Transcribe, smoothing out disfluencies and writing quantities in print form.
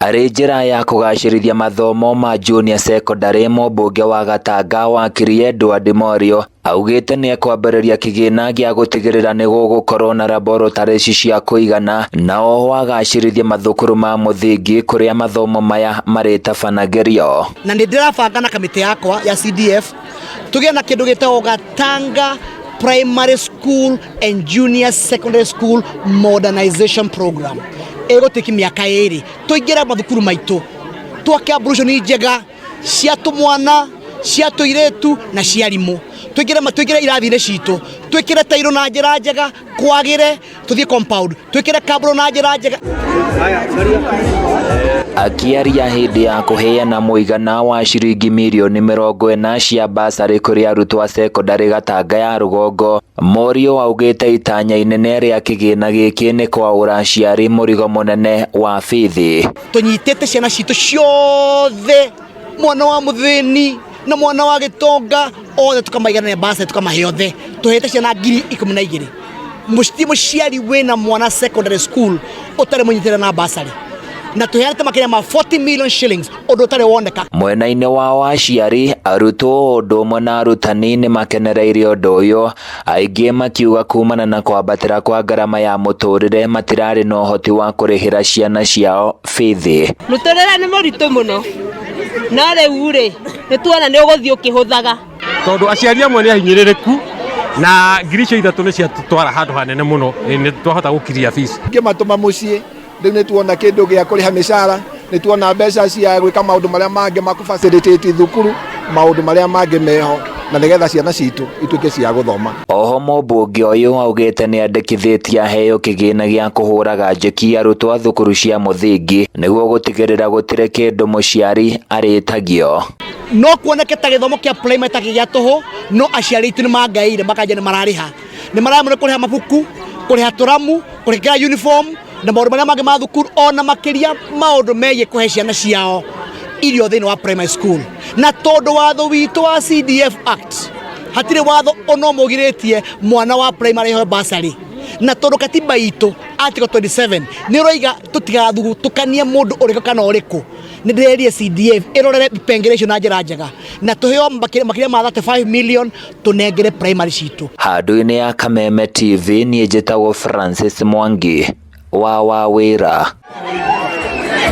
Arĩ njĩra ya kũgacĩrithia mathomo ma junior secondary, mũmbunge wa Gatanga wakiri Edward Morio augĩte nĩ ekwambĩrĩria kĩgĩna gĩa gũtigĩrĩra nĩ gũgũkorwo na laboratories cia kũigana na oho agacĩrithia mathukuru ma mũthingi kũrĩa mathomo maya marĩtabanagĩrio. Na nĩ ndĩrabanga na kamĩtĩ yakwa ya CDF tũgĩe na kĩndũ gĩtagwo Gatanga Primary School and Junior Secondary School Modernization Program. Egotiki miaka eri tuingira mathukuru maitu twake ablution njega cia tumwana cia tuiretu na cia rimu twingire irathine citu twikire tairo na njira njega kwagire tuthie compound twikire kabro na njira njega. Akiaria hĩndĩ ya kũheana mũigana wa ciringi mirioni 40 cia basarĩ kũrĩ arutwo a secondary Gatanga ya rũgongo, Morio augĩte itanya inene rĩa kĩgĩna gĩkĩ nĩ kwaũra aciari mũrigo mũnene wa bithi. Tunyitĩte ciana citũ ciothe, mwana wa mũthĩni na mwana wa gĩtonga othe tukamaigana basarĩ tukamahe othe, tuhete ciana 12,000. Mũciari wĩna mwana secondary school ũtarĩ mũnyitĩra na basarĩ na tuheanĩte makĩria ma 40 million shillings ũndũ ũtarĩ woneka. Mwena-inĩ wao aciari, arutwo ũndũ ũmwe na arutani nĩ makenereire ũndũ ũyũ, aingĩ makiuga kumana na kwambatĩra kwa ngarama ya mũtũrĩre matirarĩ na ũhoti wa kũrĩhĩra ciana ciao bithi. Mũtũrĩre nĩ mũritũ mũno no rĩu-rĩ nĩtuona nĩ ũgũthiĩ ũkĩhũthaga tondũ aciari amwe nĩ ahinyĩrĩrĩku na ngiri icio 3 nĩ ciatwara handũ hanene mũno nĩ twahota gũkiria fees. Ngĩmatũma mũciĩ rĩu nĩ tuona kĩndũ gĩa kũrĩha mĩcara, nĩ tuona mbeca cia gwĩka maũndũ marĩa mangĩ ma kũbacĩrĩtĩti thukuru, maũndũ marĩa mangĩ meho na nĩgetha ciana citũ ituĩke cia gũthoma. Oho mũmbunge ũyũ augĩte nĩ andĩkithĩtie aheo kĩgĩna gĩa kũhũraga njeki arutwo a thukuru cia mũthingi nĩguo gũtigĩrĩra gũtirĩ kĩndũ mũciari arĩtagio. No kuoneke ta gĩthomo kĩa primary ta gĩa tũhũ, no aciari aitũ nĩ mangaĩire makanja nĩ mararĩha. Nĩ maramũre kũrĩha mabuku, kũrĩha tũramu, kũrĩha uniform na maũndũ marĩa mangĩ ma thukuru ona makĩria maũndũ megiĩ kũhe ciana ciao irio thĩinĩ wa primary school. Na tondũ watho witũ wa CDF Act hatirĩ watho ono mũgirĩtie mwana wa primary ho basarĩ, na tondũ katiba itũ article 27 nĩ roiga tũtigathutũkanie mũndũ ũrĩkũ kana ũrĩkũ, nĩ ndĩrerie CDF ĩrorere pengeration na njĩra njega na tũheo makĩria ma 35 million tũnengere primary citũ. Handũ-inĩ ya Kameme TV niĩ njĩtagwo Francis Mwangi wa Wawĩra.